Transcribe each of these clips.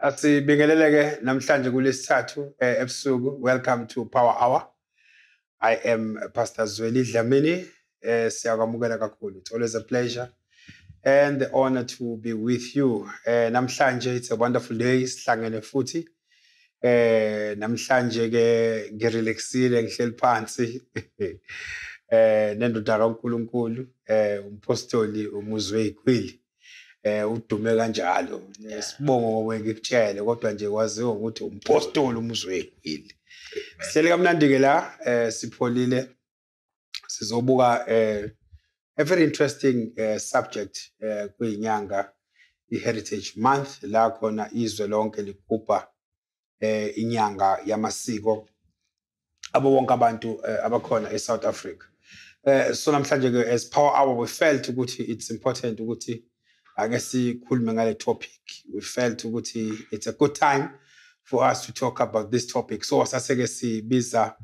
Asibingeleleke namhlanje kulesithathu ebusuku. Welcome to Power Hour. I am Pastor Zweli Dlamini. Siyakwamukela kakhulu. It's always a pleasure and the honor to be with you. Namhlanje it's a wonderful day. Sihlangene futhi. Namhlanje ke ngirelaxile ngihleli phansi. Nendoda kaNkulunkulu, umpostoli uMuzwe Ikhwili. Udume kanjalo sibongo ngoba ngikutshele kodwa nje kwaziwa ukuthi umpostoli uMuzwe Ikhwili. Sihlele kamnandi ke la sipholile sizobuka a very interesting subject kuyinyanga iHeritage Month la khona izwe lonke ligubha inyanga yamasiko abo bonke abantu abakhona eSouth Africa. So namhlanje ke as Power Hour we felt ukuthi it's important ukuthi ake sikhulume ngale topic. We felt ukuthi it's a good time for us to talk about this topic. So saseke sibiza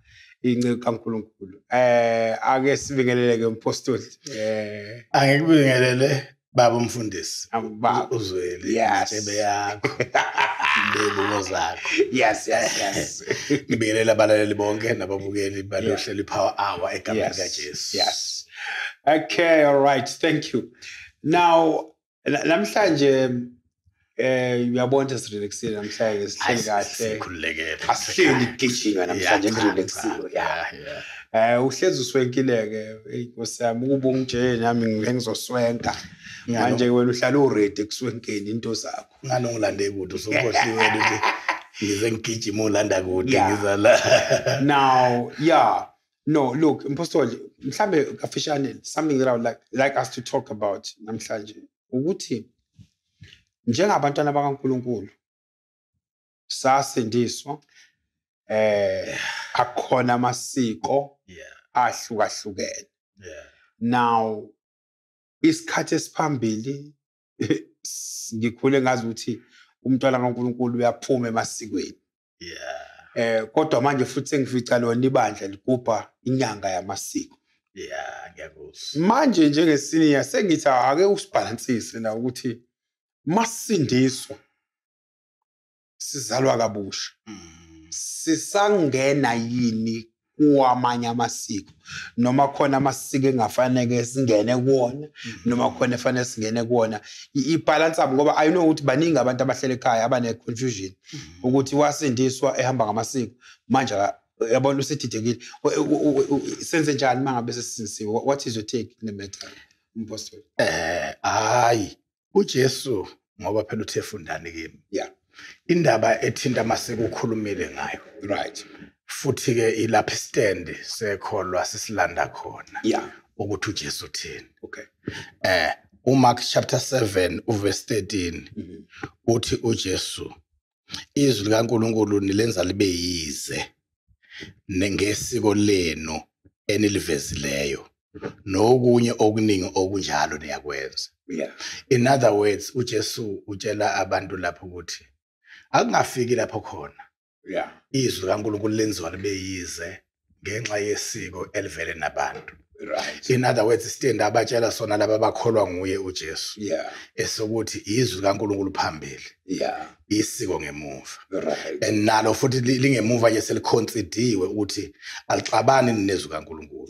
inceke kaNkulunkulu. Ake sibingeleleke umpostoli. Angikubingelele baba umfundisi. Uzweli Yes. yakho. Lebuko zakho. Yes. Ngibingelela abalaleli bonke nababukeli balohlelo iPower Hour egameni kaJesu. Yes. Okay, all right. Thank you. Now namhlanje uyabona sirelaxile namhlanje sihleli kahle. Sikhululekile. Asihleli igijinga namhlanje ngirelaxile. Yeah. Uhlezi uswenkileke inkosi yami ukuba ungitshele nami ngizoswenka. Manje wena uhlala uready kuswenkeni into zakho. Ngalo ngilande kude usukhohliwe ukuthi ngize ngigijima ulanda kude ngizala. Now, yeah. No, look, impostoli, mhlambe kafishane something that I would like us to talk about namhlanje. Ukuthi njengabantwana bakaNkulunkulu sasindiswa akhona amasiko ahlukahlukene. Now isikhathi esiphambili ngikhule ngazi ukuthi umntwana kaNkulunkulu uyaphuma emasikweni. Kodwa manje futhi sengifica lona ibandla ligubha inyanga yamasiko. Ngiyakuzwa. Manje njengesenior sengithi ake usibalansise na ukuthi masindiswa sizalwa kabusha. Sisangena yini kuwamanye amasiko noma khona amasiko engafanele singene kuwona noma khona efanele singene kuwona. Ibalance up ngoba I know ukuthi baningi abantu abahlele ekhaya abane confusion ukuthi wasindiswa ehamba ngamasiko manje yabona usithidekile senze njani mangabe sesisiwe. What is your take in the matter, Mpostoli? Hayi uJesu ngoba phela uthe fundani kimi. Indaba ethinta amasiko ukhulumile ngayo. Right. Futhi ke ilapha stand sekholwa sisilanda khona. Ukuthi uJesu uthini. Okay. uMark chapter 7 uverse 13 uthi uJesu izwi likaNkulunkulu nilenza libe yize nengesiko lenu enilivezileyo nokunye okuningi okunjalo niyakwenza. In other words uJesu utshela abantu lapho ukuthi akungafiki lapho khona. Izwi likaNkulunkulu lenziwa libe yize ngenxa yesiko elivele nabantu. Right. In other words stand abatshela sona laba bakholwa nguye uJesu. Esokuthi izwi likaNkulunkulu phambili. Isiko ngemuva. Right. And nalo futhi lingemuva nje seliconsidiwe ukuthi alixabani nezwi likaNkulunkulu.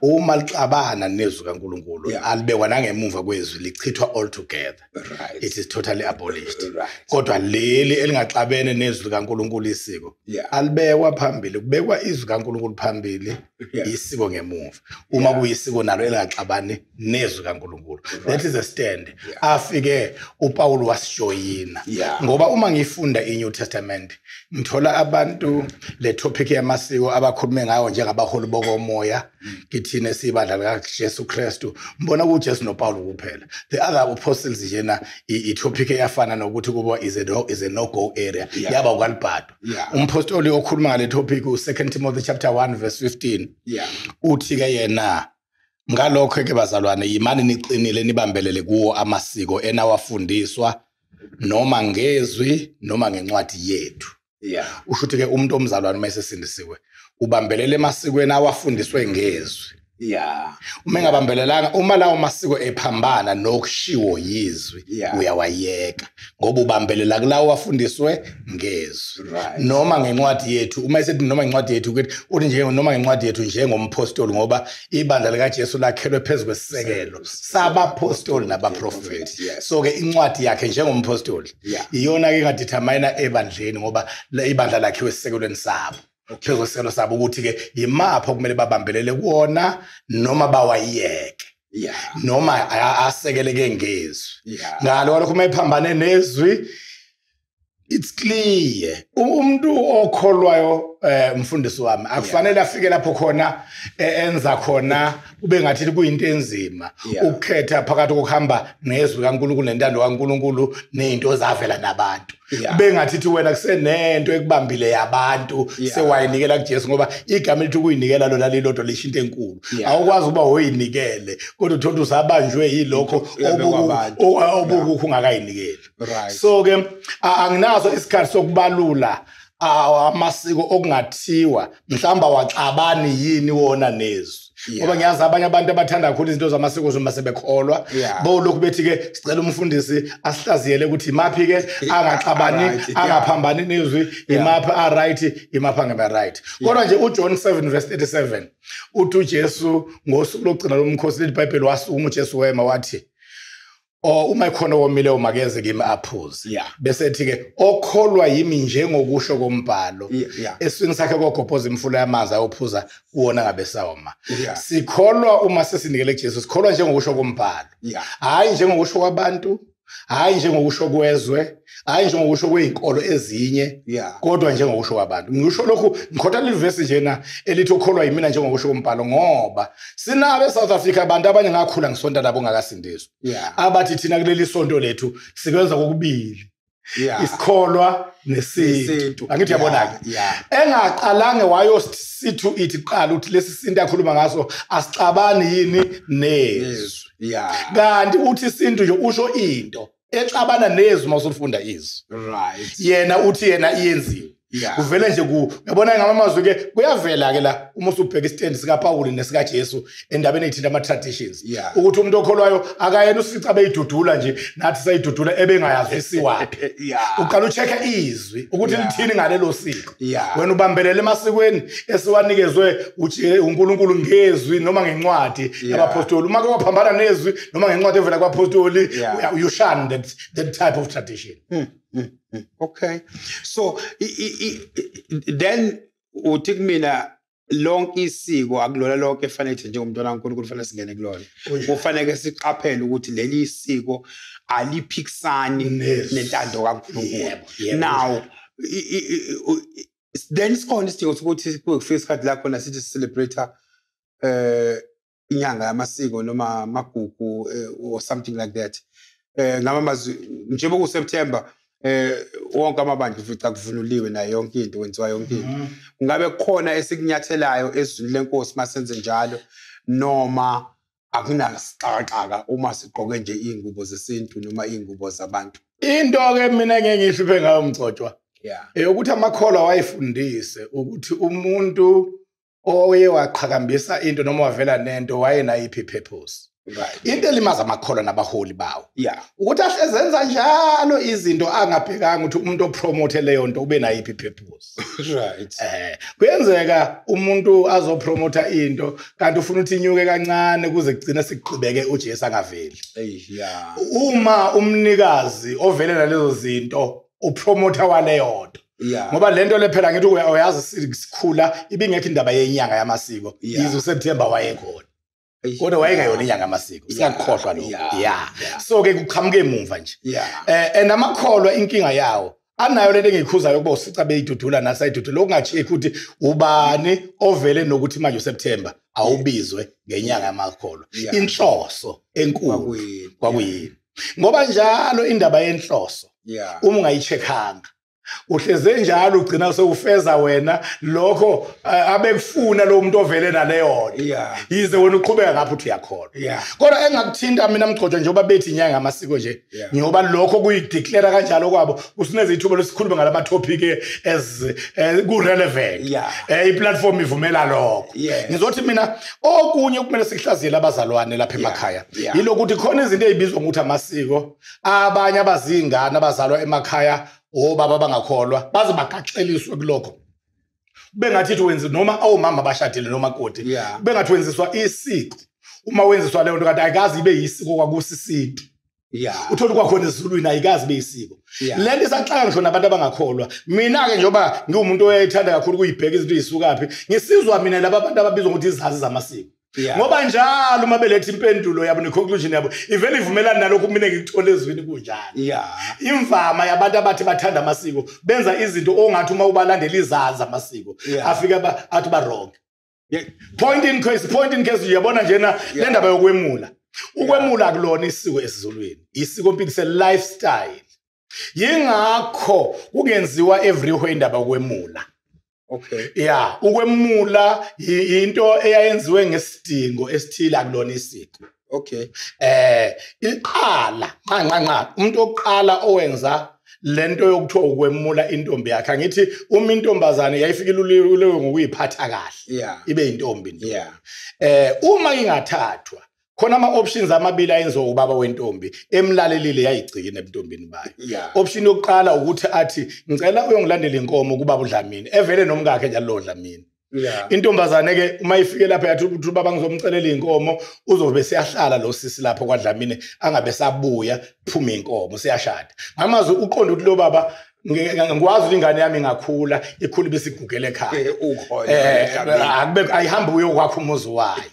Uma lixabana nezwi likaNkulunkulu alibekwa nangemuva kwezwi lichithwa all together. Right. It is totally abolished. Right. Kodwa leli elingaxabene nezwi likaNkulunkulu isiko alibekwa phambili kubekwa izwi likaNkulunkulu phambili isiko ngemuva. Uma kuyisiko nalo elingaxabani nezwi likaNkulunkulu. That is a stand. Afike uPaul wasijoyina. Ngoba uma ngifunda iNew Testament ngithola abantu le topic yamasiko abakhulume ngayo njengabaholi bokomoya kithina sibandla likaJesu Kristu mbona kuJesu noPaul kuphela. The other apostles njena itopic eyafana nokuthi kuba is a no go area yaba ukalibhado. Umpostoli okhuluma ngale topic u2 Timothy chapter 1 verse 15 uthi ke yena Ngalokho ke bazalwane yimani niqinile nibambelele kuwo amasiko enawafundiswa noma ngezwi noma ngencwadi yethu. Yeah. Ushuthi ke umuntu omzalwane mase sindisiwe ubambelele emasikweni awafundiswe ngezwi. Yeah. Uma engabambelelanga uma lawo masiko ephambana nokushiwo yizwi uyawayeka ngoba ubambelela kulawo wafundiswe ngezwi noma ngencwadi yethu uma esethi noma ngencwadi yethu ukuthi uthi nje noma ngencwadi yethu njengomphostoli ngoba ibandla lika Jesu lakhelwe phezulu kwesisekelo sabapostoli nabaprofeti so ke incwadi yakhe njengomphostoli iyona ke ngadetermine ebandleni ngoba ibandla lakhiwe esisekelweni sabo phezulu kwesisekelo sabo ukuthi ke yimapho kumele babambelele kuona noma bawayeke noma asekeleke ngezwi ngalokho uma ephambane nezwi it's clear umuntu okholwayo umfundisi wami akufanele afike lapho khona enza khona ube ngathi kuyinto enzima ukukhetha phakathi kokuhamba nezwi kaNkulunkulu nentando kaNkulunkulu nezinto zavela nabantu ube ngathi wena kusenento ekubambile yabantu sewayinikela kuJesu ngoba igama lithi kuyinikela lona lilodwa lishinto enkulu awukwazi ukuba uyinikele kodwa uthola usabanjwe yilokho obukukho ungakayinikeli so ke anginazo isikhathi sokubalula amasiko okungathiwa mhlamba waxabani yini wona nezwi ngoba ngiyazi abanye abantu abathanda kakhulu izinto zamasiko zoma sebekholwa bolokhu bethi ke sicela umfundisi asihlaziyele ukuthi imaphi ke angaxabani angaphambani nezwi imaphi right imaphi angaba right kodwa nje uJohn 7:37 uthi uJesu ngosuku lokugcina lomkhosi leBhayibheli wasukuma uJesu wema wathi uma ikhona womile umakeze kimi aphuze bese ethi ke okholwa yimi njengokusho kombhalo eswini sakhe kokophoza imfulo yamanzi ayophuza kuona ngabe sawoma sikholwa uma sesinikele kuJesu sikholwa njengokusho kombhalo hayi njengokusho kwabantu hayi njengokusho kwezwe hayi njengokusho kwezinkolo ezinye kodwa njengokusho kwabantu ngisho lokhu ngikhotha livesi njena elithi okholwa yimina njengokusho kombhalo ngoba sinabe South Africa abantu abanye ngakhula ngisonta labo ngakasindiswa abathi thina kuleli sonto lethu sikwenza kokubili isikholwa nesintu angithi yabona ke engaqalange wayosithi ithi qala uthi lesi sinto yakhuluma ngaso asicabani yini nezwi kanti uthi isintu nje usho into exabana nezwi mawusufunda izwi yena uthi yena iyenziwe kuvele nje uyabona ngamazwi ke kuyavela ke la uma usubheka istand sika Paul nesika Jesu endabeni ethinta ama traditions ukuthi umuntu okholwayo akayena usica beyidudula nje nathi sayidudula ebengayazi wapi uqala uchecka izwi ukuthi lithini ngalelo siko wena ubambelele emasikweni esiwanikezwe uNkulunkulu ngezwi noma ngencwadi yabapostoli uma kwaphambana nezwi noma ngencwadi evela kwaapostoli you shun that type of tradition. Okay, so then uthi kumina lonke isiko akulona lonke efanele njengomntwana kaNkulunkulu kufanele singene kulona kufanele siqaphele ukuthi leli isiko aliphikisani nentando kaNkulunkulu now then sikhona isidingo sokuthi kufika isikhathi la khona sithi celebrate inyanga yamasiko noma amagugu or something like that ngamazwi njengoba kuSeptember wonke amabandla ufica kuvunuliwe nayo yonke into wenziwa yonke into ungabe khona esikunyathelayo ezwini lenkosi masenze njalo noma akunasixakaxaka uma sigqoke nje ingubo zesintu noma ingubo zabantu into ke mina ngeke ngihluphe ngayo umgcotshwa ukuthi amakholwa wayifundise ukuthi umuntu oye waqhakambisa into noma wavela nento wayena iphi purpose into elimaza amakholwa nabaholi bawo ukuthi ahlezenza njalo izinto angabhekanga ukuthi umuntu opromote leyo nto ube nayo iphi purpose kuyenzeka umuntu azopromota into kanti ufuna ukuthi inyuke kancane kuze kugcina siqhubeke uJesu angaveli uma umnikazi ovele nalezo zinto upromota waleyo nto ngoba lento lephela ngithi uyazi sikhula ibingekho indaba yenyanga yamasiko yizo September wayekhona kodwa wayengayona inyanga yamasiko siyakukhohlwa lokho so ke kuqhamuke emuva nje namakholwa inkinga yawo anayo lento engikhuzayo ukuba usica beyidudula nasayidudula okungacheck ukuthi ubani ovele nokuthi manje uSeptember awubizwe ngenyanga yamakholwa inhloso enkulu kwakuyini ngoba njalo indaba yenhloso uma ungayicheckanga uhleze njalo ugcina sewufeza wena lokho abekufuna lo muntu ovele naleyo yize wena uqhubeka ngapha uthi uyakholwa kodwa engakuthinta mina Mgcotshwa njengoba bethi inyanga amasiko nje njengoba lokho kuyideclare kanjalo kwabo usineze ithuba lesikhuluma ngalama topic as ku relevant iplatform ivumela lokho ngizothi mina okunye kumele sihlazile abazalwane lapha emakhaya yilokuthi khona izinto ezibizwa ngokuthi amasiko abanye abazingane abazalwa emakhaya obaba bangakholwa baze bagaxeliswe kulokho bengathi wenza noma awumama bashadile noma koti bengathi wenziswa isiko uma wenziswa leyo nto kanti ayikazi ibe yisiko kwakusisintu uthola kwakhona esiZulwini ayikazi ibe yisiko lento isaxaka ngisho nabantu abangakholwa mina ke njoba ngiwumuntu oyithanda kakhulu kuyibheka izinto ezisukaphi ngisizwa mina laba bantu ababizwa ukuthi izazi zamasiko ngoba njalo uma beletha impendulo yabo neconclusion yabo ivele ivumelana nalokho mina ngikuthole ezwini kunjalo imvama yabantu abathi bathanda amasiko benza izinto ongathi uma ubalandela izazi zamasiko afika athi ba wrong point in case uyabona njena le ndaba yokwemula ukwemula kulona isiko esiZulwini isiko impilo se lifestyle yingakho kungenziwa everywhere indaba yokwemula ukwemula into eyayenziwe ngesidingo esithile akulona isiko iqala nqa umuntu oqala owenza lento yokuthiwa ukwemula intombi yakhe angithi uma intombazane yayifikile uleyo ngokuyiphatha kahle ibe intombi nje uma ingathathwa khona ama options amabili ayenziwa ubaba wentombi emlalelile yayigcina ebuntombini bayo option yokuqala ukuthi athi ngicela uyongilandela inkomo kubaba uDlamini evele nomkakhe njalo lo Dlamini intombazane ke uma ifike lapha yathi ukuthi ubaba ngizomcelela inkomo uzobe seyahlala lo sisi lapho kwaDlamini angabe sabuya phuma inkomo seyashada ngamazwi uqonda ukuthi lo baba ngikwazi ukuthi ingane yami ngakhula ikhula besigugele ekhaya akube ayihambe uyokwakha umuzi wayo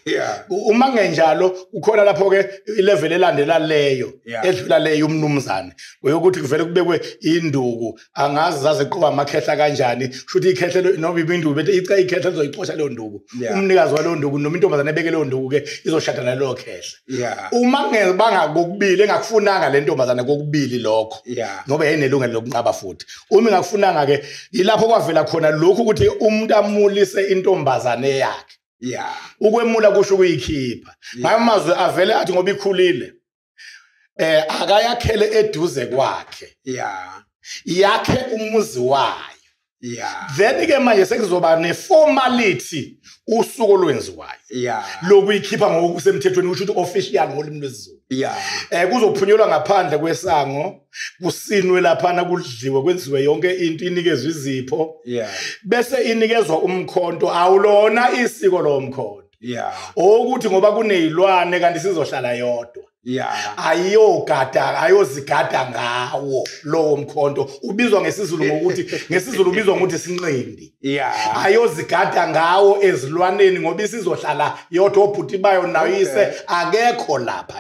uma ngenjalo ukhona lapho ke ilevel elandela leyo edlula leyo umnumzane ukuthi kuvele kubekwe induku angazi zaze qoba amakhehla kanjani futhi ikhehle noma ibinduku bethe ica ikhehle izoyixosha leyo nduku umnikazi waleyo nduku noma intombazane ebeke leyo nduku ke izoshada naleyo khehla uma ngebanga kokubili engakufunanga le ntombazane kokubili lokho ngoba yayinelungelo lokunqaba futhi uma ngakufunanga ke ilapho kwavela khona lokho ukuthi umuntu amulise intombazane yakhe ukwemula kusho ukuyikhipha ngamazwi avele athi ngoba ikhulile akayakhele eduze kwakhe yakhe umuzi wayo then ke manje sekuzoba neformality usuku olwenziwayo lokuyikhipha ngokusemthethweni usho ukuthi official ngolimi lwesiZulu kuzophunyelwa ngaphandle kwesango kusinwe laphana kudliwe kwenziwe yonke into inikezwe izipho bese inikezwa umkhonto awulona isiko lo mkhonto ukuthi ngoba kunezilwane kanti sizohlala yodwa ayozigada ngawo lowo mkhonto ubizwa ngesiZulu ngokuthi ngesiZulu ubizwa ngokuthi sinqindi ayozigada ngawo ezilwaneni ngoba isizohlala yodwa obhuti bayo nawise akekho lapha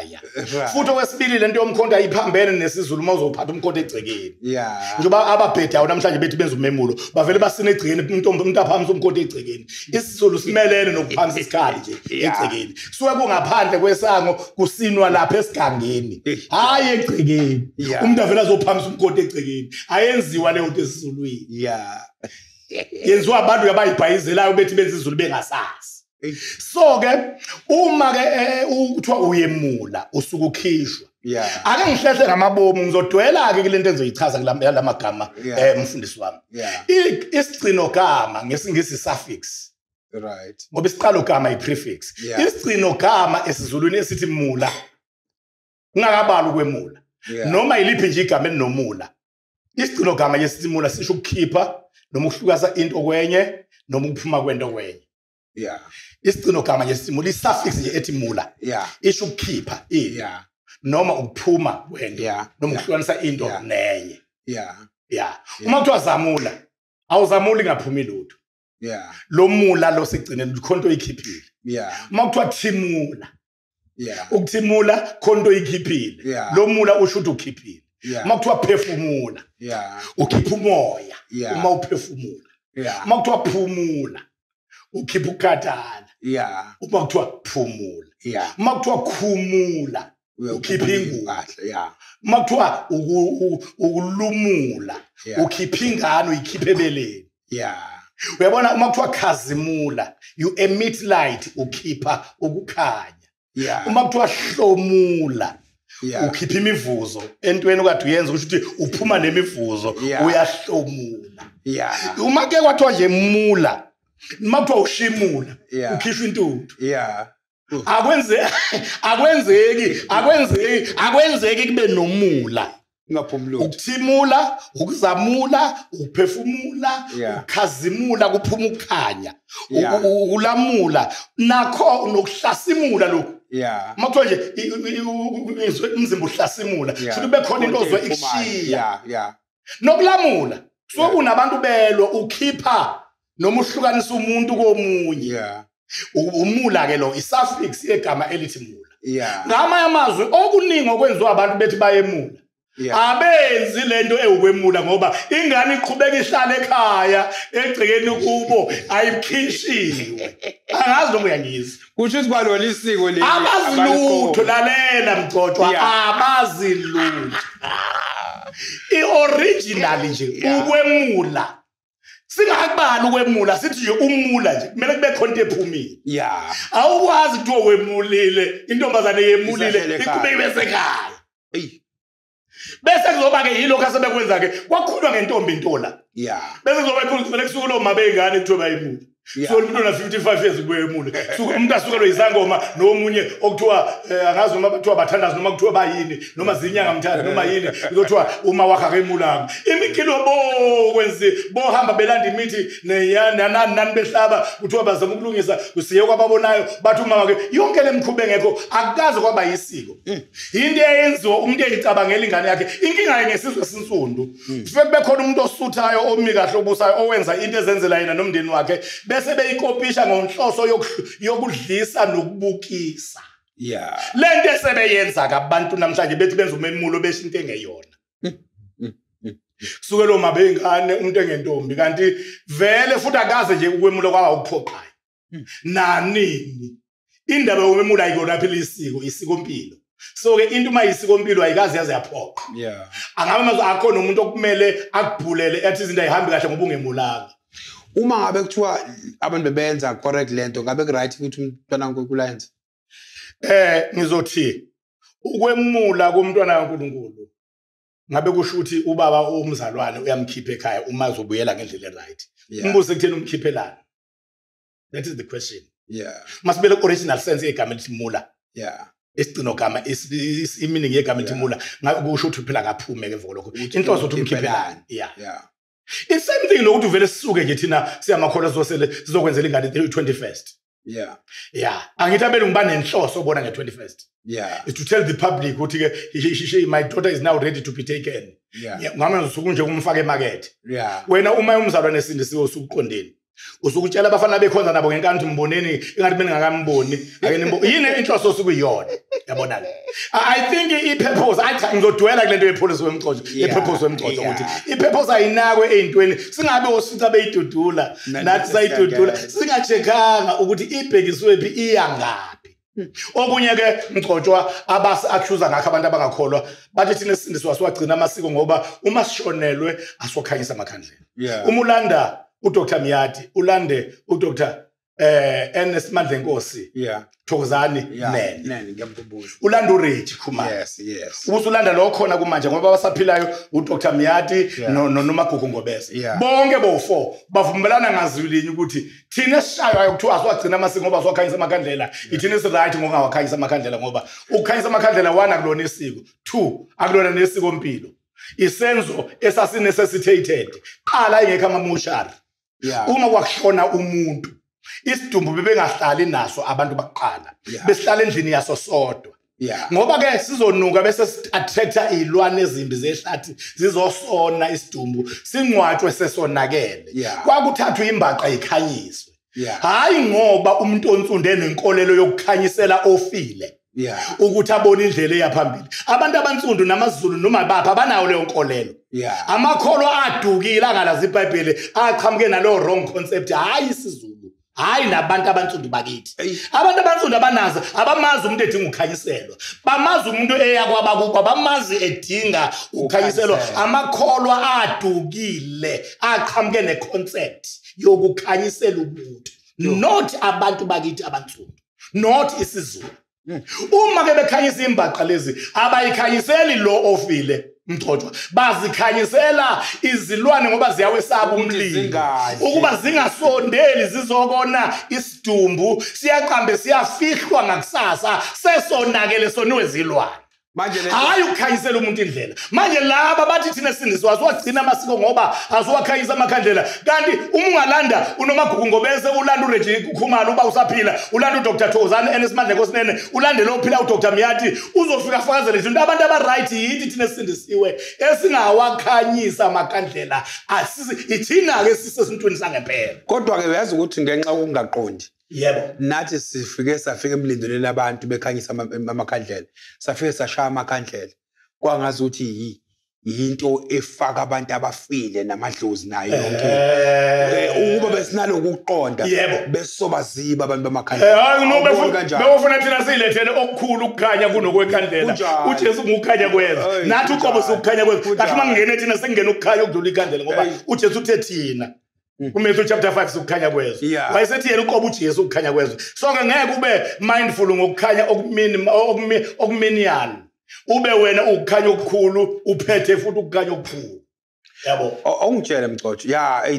futhi okwesibili lento yomkhonto ayiphambene nesiZulu mawuzophatha umkhonto egcekeni njengoba ababhedayo namhlanje bethi benza umemulo bavele basine egcekeni umuntu aphamisa umkhonto egcekeni isiZulu simelene nokuphamisa isikhali nje egcekeni suke kungaphandle kwesango kusinwa lapha esigangeni hayi egcekeni umuntu avela azophamisa umkhonto egcekeni ayenziwa leyo nto esiZulwini yenziwa abantu abayibhayizelayo bethi benza isiZulu bengasazi so ke uma ke ukuthiwa uyemula usuku ukhishwa ake ngihlehle ngamabomu ngizodwela ke kulento engizoyichaza kulama magama mfundisi wami isigcino gama ngesingisi suffix ngoba isiqalo gama iprefix isigcino gama esiZulwini esithi mula ngakabali ukwemula noma iliphi nje igama elinomula isigcino gama yesimula sisho ukukhipha noma ukuhlukasa into kwenye noma ukuphuma kwento kwenye isigcino gama yesimula isuffix nje ethi mula isho ukukhipha noma ukuphuma kwento noma ukuhlukanisa into nenye uma kuthiwa zamula awuzamuli ngaphumi lutho lo mula lo sigcineni khonto ikhiphile uma kuthiwa thimula ukuthimula khonto ikhiphile lo mula usho ukuthi ukhiphile uma kuthiwa phefumula ukhipha umoya uma uphefumula uma kuthiwa phumula ukhipha ukukhathala uma kuthiwa phumula uma kuthiwa khumula ukhipha ingubo kahle yeah makuthiwa ukulumula ukhipha ingane uyikhiphe ebeleni yeah uyabona uma kuthiwa khazimula you emit light ukhipha ukukhanya yeah uma kuthiwa hlomula ukhipha imivuzo entweni kade uyenza ukuthi uphuma nemivuzo uyahlomula yeah uma ke kwathiwa nje mula uma kuthiwa ushimula ukhishwa intuthu yeah akwenzeki kube nomula ungaphumula ukuthimula ukuzamula ukuphefumula ukukhazimula kuphuma ukukhanya ulamula nakho nokuhlasimula lokho yeah makuthiwa nje umzimba uhlasimula futhi kube khona into ozwe ikushiya yeah nokulamula so kunabantu belwe ukhipha noma uhlukanisa umuntu komunye yeah umula ke lo isuffix yegama elithi mula yeah ngamanye amazwi okuningi okwenziwa abantu bethi bayemula abenzi lento ewukwemula ngoba ingane iqhubeka ihlala ekhaya egcekeni kubo ayikhishiwe angazi noma uyangizwa kusho ukuthi balona isiko leli abazilutho lalela mgcotshwa abazilutho ioriginal nje ukwemula singakubali ukwemula sithi nje umula nje kumele kube khona into ephumile yeah awukwazi ukuthi wemulile intombazane yemulile iqhubeke besekhaya bese kuzoba ke yilokho asebekwenza ke kwakhulwa ngentombi intola yeah bese kuzoba kufanele kusuke lo mabengane kuthiwa bayimula so umuntu na 55 years kuyemula suka umuntu asukelwe izangoma nomunye okuthiwa angazi noma bathiwa bathandaza noma kuthiwa bayini noma zinyanga mthanda noma yini kuthiwa uma wakha kemulanga imikilo bo kwenzi bo hamba belanda imithi nani behlaba kuthiwa bazama ukulungisa kusiye kwababonayo bathi uma ke yonke lemkhube ngekho akukaze kwaba yisiko into eyenziwa umuntu eyicabangela ingane yakhe inkinga ngesizwe sinsundu kufike kube khona umuntu osuthayo omi kahle obusayo owenza into ezenzela yena nomndeni wakhe bese beyikopisha ngonhloso yokudlisa nokubukisa yeah lento esebeyenza kabantu namhlanje bethi benza umemulo besho into engeyona suke lo mabengane umuntu engentombi kanti vele futhi akaze nje ukwemula kwawa ukuphoqayo nanini indaba yokwemula ayikona phela isiko impilo so ke into uma isiko impilo ayikaze yaze yaphoqa yeah angabe manje akho nomuntu okumele akubhulele ethi izinto ayihambi kahle ngoba ungemulanga uma ngabe kuthiwa abantu bebenza correct lento ngabe ku right ukuthi umntwana uNkulunkulu ngizothi ukwemula komntwana kaNkulunkulu ngabe kusho ukuthi ubaba umzalwane uyamkhipha ekhaya uma uzobuyela ngendlela right umbuzo ekutheni umkhiphelana that is the question masibele original sense egama lithi mula isigcino gama iminingi yegama lithi mula ngabe kusho ukuthi phela kaphume ke voko inhloso ukuthi umkhiphelana it's same thing lokuthi uvele sisuke nje thina siyamakhola sizokwenzela ingane 21st angithi abele ngiba nenhloso ubona nge21st is to tell the public ukuthi ke my daughter is now ready to be taken ngama usuku nje kumfaka emarket wena uma umzalwane nesindisiwe usukuqondeni usukutshela abafana bekhonza nabo ngenkanti mboneni ingathi mina ngakamboni yini inhloso osukuyona yabona ke I think ipurpose ngizodwela kulento yepolice wemcoco ipurpose wemcoco ukuthi ipurpose ayinakwe ezintweni singabe osutha beyidudula nathi sayidudula singachekanga ukuthi ibhekiswe phi iya ngapi okunye ke mgcotshwa abasi accuse ngakho abantu abangakholwa bathi thina sindiswa siwagcina amasiko ngoba uma sishonelwe asokhanyisa amakhandlela umulanda uDr Miyati ulande uDr Ernest Mandlenkosi Thokozani nene ngiyambuza ulanda uReji Khumalo ubusulanda lo khona kumanje ngoba abasaphilayo uDr Miyati noMagugu Ngobese bonke bo4 bavumelana ngazilinye ukuthi thina sishayo kuthiwa asiwagcina amasiko ngoba siwakhanyisa amakhandlela ithina is right ngokungawakhanyisa amakhandlela ngoba ukukhanyisa amakhandlela 1 akulona isiko 2 akulona nesiko impilo isenzo esasinecessitated qala ingekho amamushari uma kwakushona umuntu isidumbu bebengahlali naso abantu baqala besihlala endlini yaso sodwa ngoba ke sizonuka bese attracta izilwane ezimbi zehlathi zizosona isidumbu singcwatshwe sesonakele kwakuthathwa imbaqa ikhanyiswe hayi ngoba umuntu onsunde nenkolelo yokukhanyisela ofile ukuthi abone indlela eyaphambili abantu abansundu namaZulu noma bapha banayo leyo nkolelo amakholo adukile angalazi iBhayibheli aqhamuke nalo wrong concept hayi isiZulu hayi nabantu abansundu bakithi abantu abansundu abanaza abamazi umuntu edinga ukukhanyiselwa bamazi umuntu eya kwabakuko abamazi edinga ukukhanyiselwa amakholwa adukile aqhamuke neconcept yokukhanyisela umuntu not abantu bakithi abansundu not isiZulu uma ke bekhanyisa imbaqa lezi abayikhanyiseli lo ofile mthotshwa bazikhanyisela izilwane ngoba ziyawesaba umlilo ukuba zingasondeli zizokona isidumbu siyaqambe siyafihlwa ngakusasa sesonakele soniwe zilwane manje hayi ukukhanyisela umuntu indlela manje laba bathi thina sindiswa azwagcina amasiko ngoba azwakhanyisa amakhandlela kanti uma ungalanda unomagugu ngobese ulanda uReggie Khumalo uba usaphila ulanda uDr Thokozani enesimandla Nkosinene ulande lo phila uDr Miyati uzofika afakazele izinto abantu abaright yithi thina sindisiwe esingawakhanyisa amakhandlela asisi ithina ke sisesintweni sangempela kodwa ke uyazi ukuthi ngenxa kokungaqondi yebo nathi safika emlindweni labantu bekhanyisa amakhandlela safike sashaya amakhandlela kwangazi ukuthi yinto efaka abantu abafile namadlozi nayo yonke ukuba besinalo ukuqonda besobaziba abantu bamakhandlela bewufuna thina silethele okukhulu ukukhanya kunokwekhandlela uJesu ngukukhanya kwezwe nathi uqobo sikukhanya kwezwe kahle mangene thina sengena ukukhanya okudlula ikhandlela ngoba uJesu uthe thina Matthew chapter 5 sokukhanya kwezwe wayesethi yena uqobo uJesu ukukhanya kwezwe so ke ngeke ube mindful ngokukhanya okuminial ube wena ukukhanya okukhulu uphethe futhi ukukhanya okukhulu yabo ongitshela mcotsho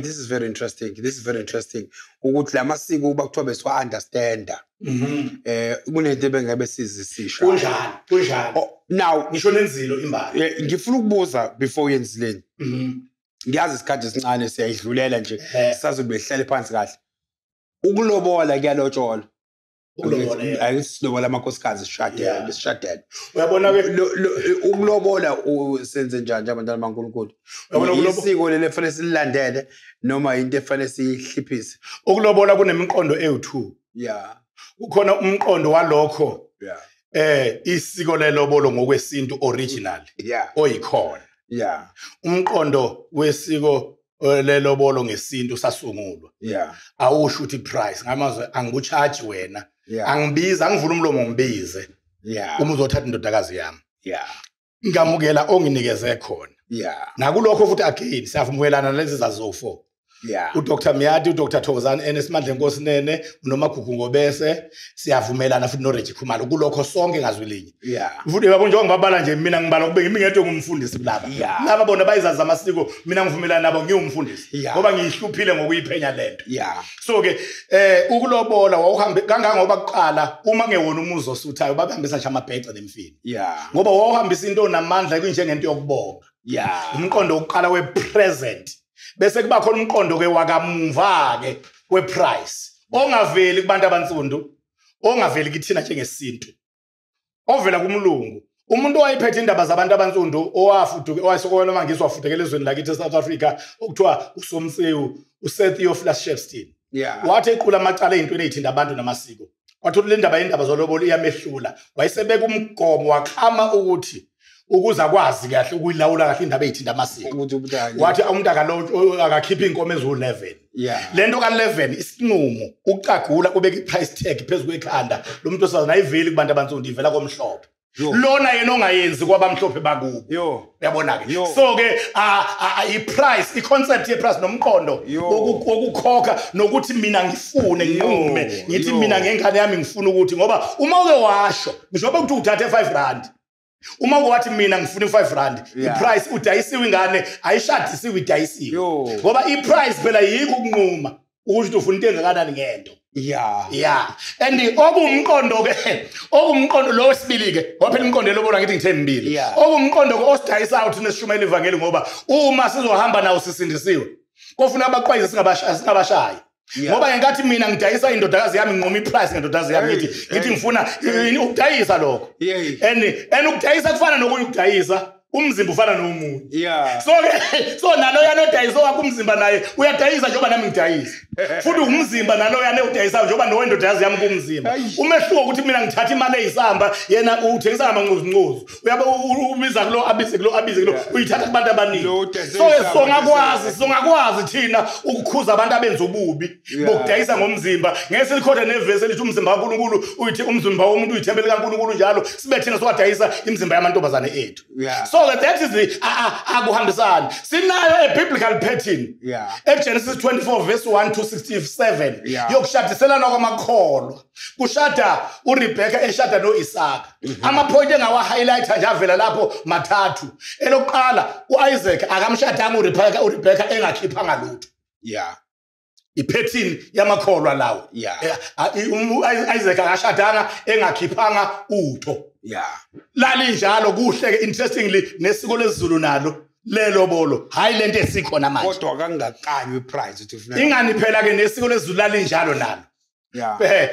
this is very interesting ukuthi lamasiko uba kuthiwa beswa understanda kunento ebengabe sizisisha kunjani now ngisho nenzilo imbali ngifuna ukubuza before yenzileni ngiyazi isikhathi esincane siyayidlulela nje sisazobe behlale phansi kahle ukulobola kuyalotshola ayisilobola amakhosikazi sishadela uyabona ke ukulobola usenze njani abantwana baNkulunkulu isiko leli efanele sililandele noma into efanele sihliphise ukulobola kunemiqondo ewu2 kukhona umqondo walokho isiko lelobolo ngokwesintu original oyikhona umqondo wesiko lelobolo ngesintu sasungulwa awusho ukuthi price ngamazwe angikucharge wena angibiza angivula umlomo ngibize uma uzothatha indodakazi yami ngamukela onginikeze khona nakulokho futhi again siyavumelana lezi zazofo uDr Miyati uDr Thokozani enesimandla Nkosinene unomagugu ngobese siyavumelana futhi noReggie Khumalo kulokho sonke ngazwilinye futhi yabo njengoba ngibabala nje mina ngibala kube ngimi ngedwe ngumfundisi laba bona bayizazi amasiko mina ngivumelana nabo ngiwumfundisi ngoba ngiyihluphile ngokuyiphenya lento so ke ukulobola wawuhambe kangangoba kuqala uma ngewona umuzi osuthayo babehambisa nje amabheca nemfini ngoba wawuhambisa into namandla kunjengento yokubonga umqondo oqala wepresent bese kuba khona umqondo ke wakamva ke weprice ongaveli kubantu abansundu ongaveli kithina njengesintu ovela kumlungu umuntu owayephethe indaba zabantu abansundu owafuduke owayesokola mangiswa wafudekela ezweni lakithi eSouth Africa okuthiwa uSomsewu uSeth Theophilus Shepstone wathi equla amacala ezintweni ezithinta abantu namasiko wathi le ndaba yendaba zolobolo iyamehlula wayesebeka umgomo wakhama ukuthi ukuza kwazi kahle ukuyilawula kahle indaba ezithinta amasiko wathi umuntu akakhipha inkomo ezu11 lento ka11 isinqumo ucagula kubeka iprice tag phezulu kwekhanda lo muntu osazana ayiveli kubantu abansundu ivela komhlophe lona yena ongayenzi kwabamhlophe bakubo uyabona ke so ke iprice iconcept yeprice nomqondo okukhokha nokuthi mina ngifune nginqume ngithi mina ngengane yami ngifuna ukuthi ngoba uma uke washo ngisho ukuthi uthathe 5 rand uma wathi mina ngifuna 5 rand iprice udayisiwe ingane ayishadisiwe idayisiwe ngoba iprice phela yikho ukunquma ukuthi ufuna into engakanani ngento and okumqondo ke okumqondo lo wesibili ke waphela umqondo lobona ngithi ngithe mbili okumqondo ke osidayisa out nesishumela ivangeli ngoba uma sizohamba nawo sisindisiwe kofuna abaqwayize singabashayi ngoba ngenkathi mina ngidayisa indodakazi yami nginqoma iprice ngendodakazi yami ngithi ngifuna ukudayisa lokho and ukudayisa kufana nokuyudayisa umzimba ufana nomunye so nalo yanodayisa wakho umzimba naye uyadayisa njengoba nami ngidayisa futhi umzimba naloyane udayisa njengoba nowendodazi yami kumzimba umehluko ukuthi mina ngithatha imali eyisamba yena uthengisa ngamancuzu uyabe ubiza kulo abize kulo uyithatha kubantu abaningi so ngakwazi thina ukukhuza abantu abenza ububi bokudayisa ngomzimba ngeke likhona nevesi elithi umzimba kaNkulunkulu uyithi umzimba womuntu uyithembele kaNkulunkulu njalo sibe thina sokwadayisa imizimba yamantombazane ethu so that is the akuhambisana sinayo a biblical pattern eGenesis 24 verse 1 to 67 yokushadiselana kwamakholwa kushada uRebecca eshada noIsaka ama-point engawa highlighter nje avela lapho mathathu elokuqala uIsaac akamshadanga uRebecca engakhiphanga lutho ipattern yamakholwa lawo Isaac akashadanga engakhiphanga utho lali njalo kuhle ke interestingly nesiko lesiZulu nalo lelobolo hayi lento esikhona manje kodwa akangakanywe price uthi ufuna ingani phela ke nesiko lesiZulu lali njalo nalo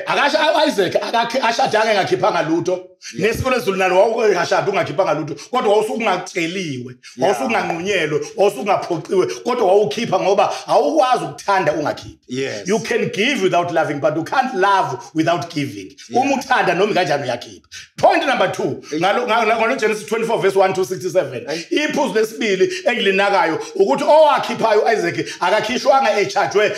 akasha Isaac ashadanga engakhiphanga lutho nesiko lesiZulu nalo wawungashada ungakhiphanga lutho kodwa wawusukungaceliwe wawusukunganqunyelwe wawusukungaphoqiwe kodwa wawukhipha ngoba awukwazi ukuthanda ungakhiphi you can give without loving but you can't love without giving uma uthanda noma kanjani uyakhipha point number 2 ngalo Genesis 24 verse 1 to 67 iphuzu lesibili engilinakayo ukuthi owakhiphayo Isaac akakhishwanga echajwe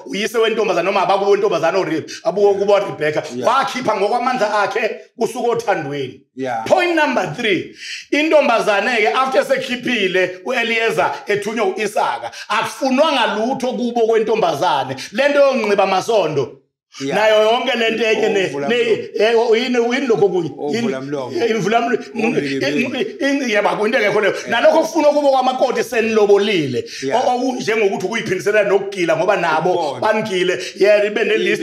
uyise wentombazana noma abakubo wentombazana abuko kubo Rebecca wakhipha ngokwamandla akhe kusuka othandweni point number 3 intombazane ke after sekhiphile uEliezer ethunywa uIsaka akufunwanga lutho kubo kwentombazane lento yonqiba amasondo nayo yonke lento enye yini lokho kunye imvulamlo yaba kwinto engekho leyo nalokho kufunwa kubo kwamakoti senilobolile okunjengokuthi ukuyiphindisela nokugila ngoba nabo bangile ibe nelist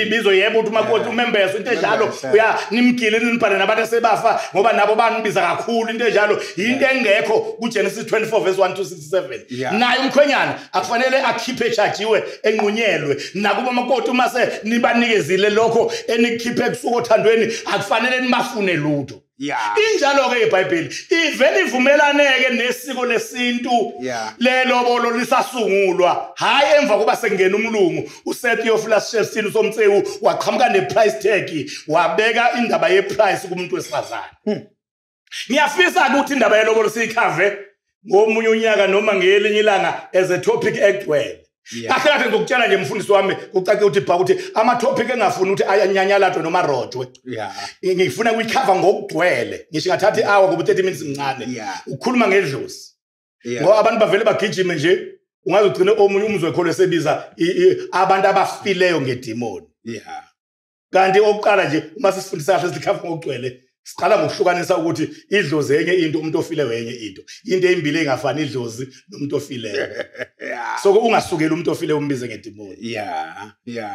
ibizo yebo uthi makoti umembers into enjalo uya nimgile nibhale nabantu sebafa ngoba nabo banibiza kakhulu into enjalo into engekho kuGenesis 24 verse 1 to 67 naye umkhwenyana akufanele akhiphe echajiwe enqunyelwe nakuba makoti mase nibanikezile lokho enikhiphe kusuka othandweni akufanele nimafune lutho injalo ke iBhayibheli ivele ivumelaneke nesiko lesintu lelobolo lisasungulwa hayi emva kuba sengena umlungu uSethiofilus Shefstine somtsewu waqhamuka neprice tag wabeka indaba yeprice kumuntu wesifazane ngiyafisa ukuthi indaba yelobolo siyikhave ngomunye unyaka noma ngelinye ilanga as a topic egcwele Akade ngokutshela nje mfundisi wami ucake uthi bha ukuthi ama topic engafuni ukuthi ayanyanyalatwe noma rojwe ngifuna ukuyikhava ngokugcwele ngisho ngathatha ihour kuba 30 minutes mncane ukukhuluma ngedlozi ngoba abantu bavele bagijime nje ungaze ugcine omunye umzwe kholo sebiza abantu abafileyo ngedemoni kanti okuqala nje uma sisifundisa kahle sikhava ngokugcwele siqala ngokuhlukanisa ukuthi idlozi enye into umuntu ofileyo enye into ezimbili engafani idlozi nomuntu ofileyo so ungasukela umuntu ofileyo umbize ngedemoni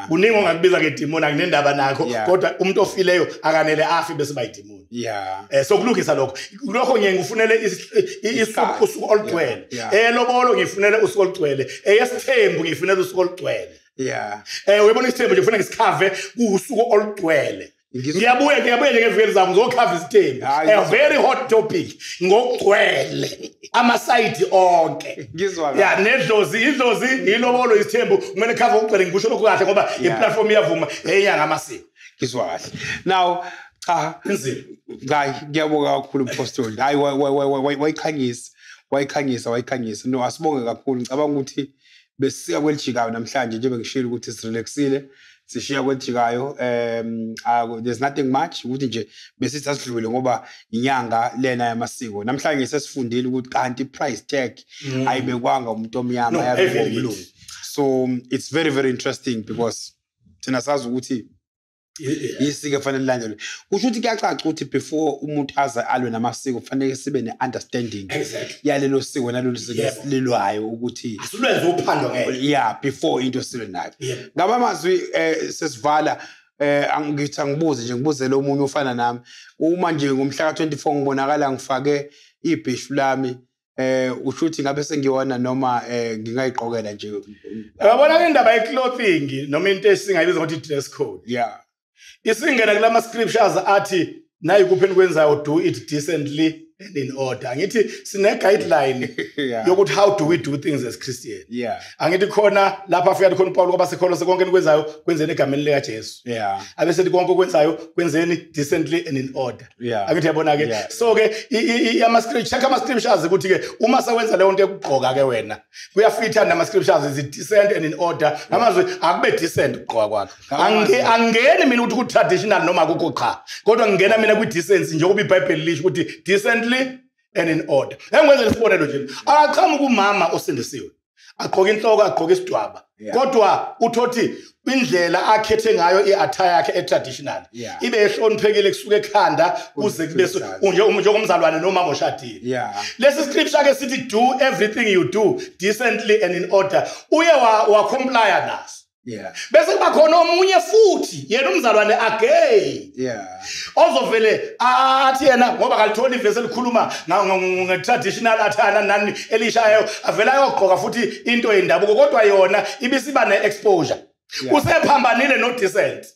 kuningi ongakubiza ngedemoni akunendaba nakho kodwa umuntu ofileyo akanele afi bese bayidemoni so kulungisa lokho ngifunele usuku olugcwele elobolo ngifunele usuku olugcwele eyesithembu ngifunele usuku olugcwele uyabona isithembu nje kufanele ngisikhave kuusuku olugcwele ngiyabuya nje ngeveli zami ngizokhava isithembu a very hot topic ngokugcwele ama side onke ngizwa nedlozi idlozi ilobolo isithembu kumele khava ukugcwele ngisho lokho kahle ngoba iplatform iyavuma enyanga amasiko ngizwa kahle now ngiyabonga kakhulu Apostle hayi wayikhangisa no asibonge kakhulu ngicabanga ukuthi besika kwelijikayo namhlanje njengoba ngishilo ukuthi sirelaxile sishiya kwelijikayo there's nothing much ukuthi nje besithi asidlule ngoba inyanga lena yamasiko namhlanje sesifundile ukuthi kanti price tag ayibekwanga umuntu omnyama yabelungu so it's very very interesting because thina sazi ukuthi isiko kufanele landelwe kusho ukuthi kuyacaca ukuthi before umuntu aza alwe namasiko kufanele sibe neunderstanding yalelo siko nalelo siko lelwayo ukuthi asilwenze uphando ngeke before into silwe nayo ngaba amazwi sesivala angithi angibuze nje ngibuzele omunye ufana nami uma nje ngomhla ka24 ngibonakala ngifake ibhishu lami usho ukuthi ngabe sengiwona noma ngingayiqokela nje yabona indaba yeclothing noma into esingayibiza ukuthi dress code isingena kulama scriptures athi nayi kupheni kwenzayo do it decently and in order. Angithi sine guideline yokuthi how do we do things as Christian. Angithi khona lapha afika khona uPaul ngoba sikholo sekonke nikwenzayo kwenzeni egameni lika Jesu. Abese konke okwenzayo kwenzeni decently and in order. Angithi yabona ke. So ke ama scriptures check ama scriptures ukuthi ke uma sawenza leyo nto ekugqoka ke wena kuyafitha nama scriptures is decent and in order. Ngamazwi akube decent ukugqoka kwakho. Angeni mina ukuthi ku traditional noma akukho cha. Kodwa ngingena mina kwi decency njengoba iBhayibheli lisho ukuthi decently and in order. Engwenze isibonelo nje. Akachama kumama osindisiwe. Agqoka inhloko agqoka isidwaba. Kodwa uthothi indlela akhethe ngayo iattire yakhe etraditional. Ibe ehloniphekile kusuka ekhanda kuze kube njengomzalwane noma moshadile. Lesi scripture ke sithi do everything you do decently and in order. Uye wa comply naso. Bese kuba khona omunye futhi yena umzalwane again. Ozovele athi yena ngoba kalitholi ivesi elikhuluma nge-traditional athana nani elishayo avela ayogqoka futhi into yendabuko kodwa yona ibisiba ne-exposure. Usephambanile no decent.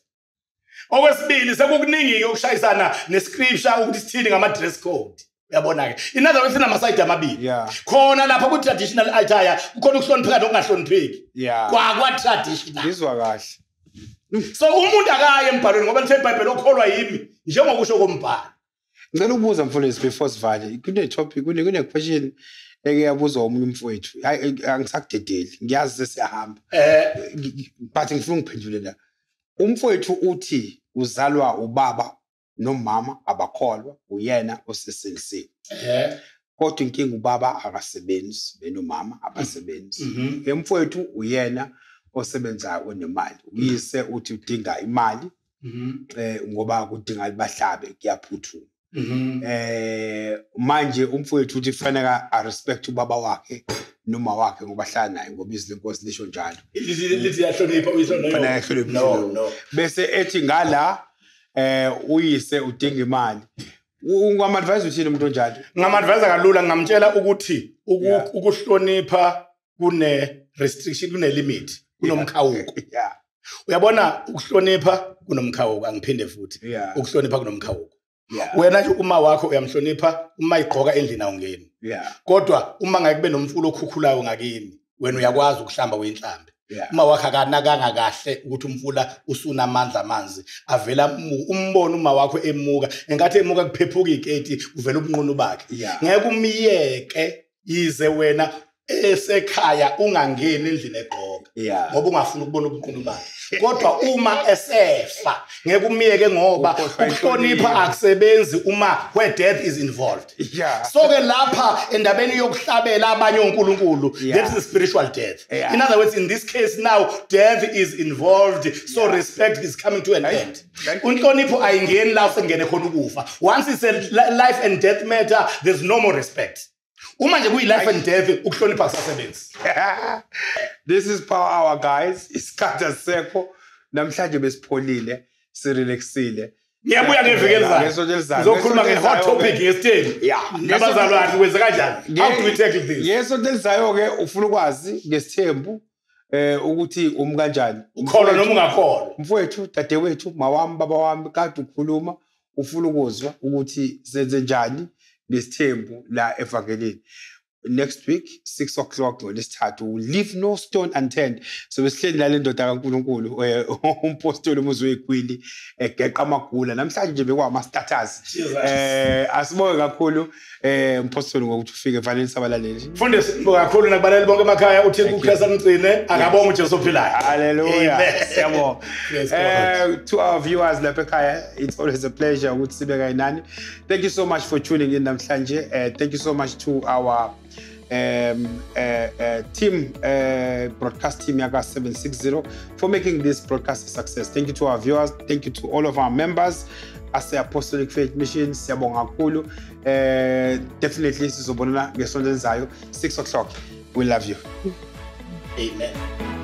Okwesibili sekukuningi ukushayisana nescripture ukuthi sithini ngama dress code. Uyabona ke. In other words sinama side amabili. Khona lapha ku traditional attire kukhona ukuhlonipheka nokungahlonipheki. Kwa traditional. Izwa kahle. So umuntu akaye embhalweni ngoba lithe iBhayibheli okholwa yimi njengokusho kombhalo. Ngicela ukubuza mfundisi before sivale. Kune topic kune question ekuyabuzwa omunye umfowethu. Angisakudedeli. Ngiyazi sesiyahamba. But ngifuna ngiphendule la. Umfowethu uthi uzalwa ubaba nomama abakholwa uyena oseselisiwe. Kodwa inkinga ubaba akasebenzi benomama abasebenzi. Umfowethu uyena osebenzayo onemali. Uyise uthi udinga imali ngoba kudinga libahlabe kuyaphuthuma. Manje umfowethu uthi kufanele a respect ubaba wakhe noma wakhe ngoba hlala naye ngoba izwi lenkosi lisho njalo. Lithi yahlonipha uyisho no. Bese ethi ngala uyise udinga imali. Ungamadvise uthini umuntu onjalo? Ngamadvise kalula ngamtshela ukuthi ukuhlonipha kune restriction kune limit kunomkhawuko. Uyabona ukuhlonipha kunomkhawuko angiphinde futhi. Ukuhlonipha kunomkhawuko. Wena nje uma wakho uyamhlonipha uma igqoka endlini awungeni. Kodwa uma ngeke kube nomfulo okhukhulayo ngakini wena uyakwazi ukuhlamba wenhlambe. Uma wakhe akanakanga kahle ukuthi umfula usunamandla amanzi avela umbono uma wakho emuka engathi emuka kuphephuka igate uvela ubunqunu bakhe ngeke umiyeke yize wena esekhaya ungangeni endlini egqoka ngoba ungafuna ukubona ubunqunu bakhe kodwa uma esefa ngeke umiyeke ngoba ukuhlonipha akusebenzi uma where death is involved. So ke lapha endabeni yokuhlabela abanye onkulunkulu that is spiritual death. In other words, in this case now death is involved, so respect is coming to an end. Unhlonipho ayingeni la sengene khona ukufa. Once it's a life and death matter, there's no more respect. Uma nje kuyi life and death ukuhlonipha akusasebenzi. This is Power Hour guys. Isikhathi asekho namhlanje besipholile sirelaxile. Ngiyabuya ngeviki elizayo. Ngizokhuluma nge-hot topic ngesitheni. Nabazalwane kwenza kanjani? How do we tackle this? Ngesonto elizayo ke ufuna ukwazi ngesithembu ukuthi kanjani. Ukholwa noma ungakholwa. Mfowethu, dadewethu, mawami, baba wami kade ukhuluma ufuna ukuzwa ukuthi senze njani nesithembu la evangelini. Next week 6 o'clock ngolesithathu will leave no stone unturned. So besihleli la lendoda kaNkulunkulu umpostoli uMuzweyikwili egeqa amagula namhlanje nje bekwa ama status. Asibonge kakhulu umpostoli ngokuthi ufike evangelini sabalaleli. Mfundisi sibonga kakhulu nakubalali bonke emakhaya uThixo uKhrista mgcine akabonga uJesu ophilayo. Hallelujah. Siyabonga. To our viewers lapha ekhaya, it's always a pleasure ukuthi sibe kayinani. Thank you so much for tuning in namhlanje. Thank you so much to our team, broadcast team Yaga 760 for making this broadcast a success. Thank you to our viewers. Thank you to all of our members. As the Apostolic Faith Mission, siyabonga kakhulu. Definitely sizobonana ngesonto elizayo 6 o'clock. We love you. Amen.